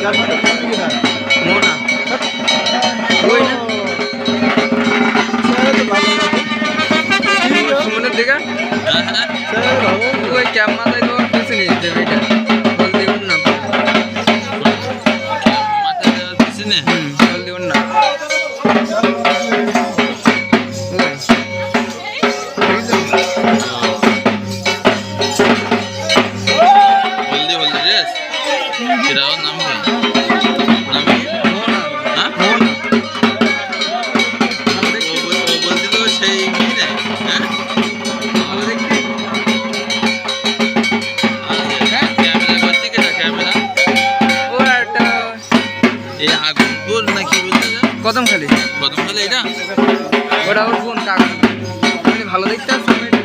মোনা ওই না সুমনের দিকে ওই ক্যাম্প মাথায় তো বেছে নিয়ে যেতে হবে এটা বল দিগুন না বল দিগুন না কদম খালি এটা ওটা ওর ফোন কাকা ভালো দেখতে আসছে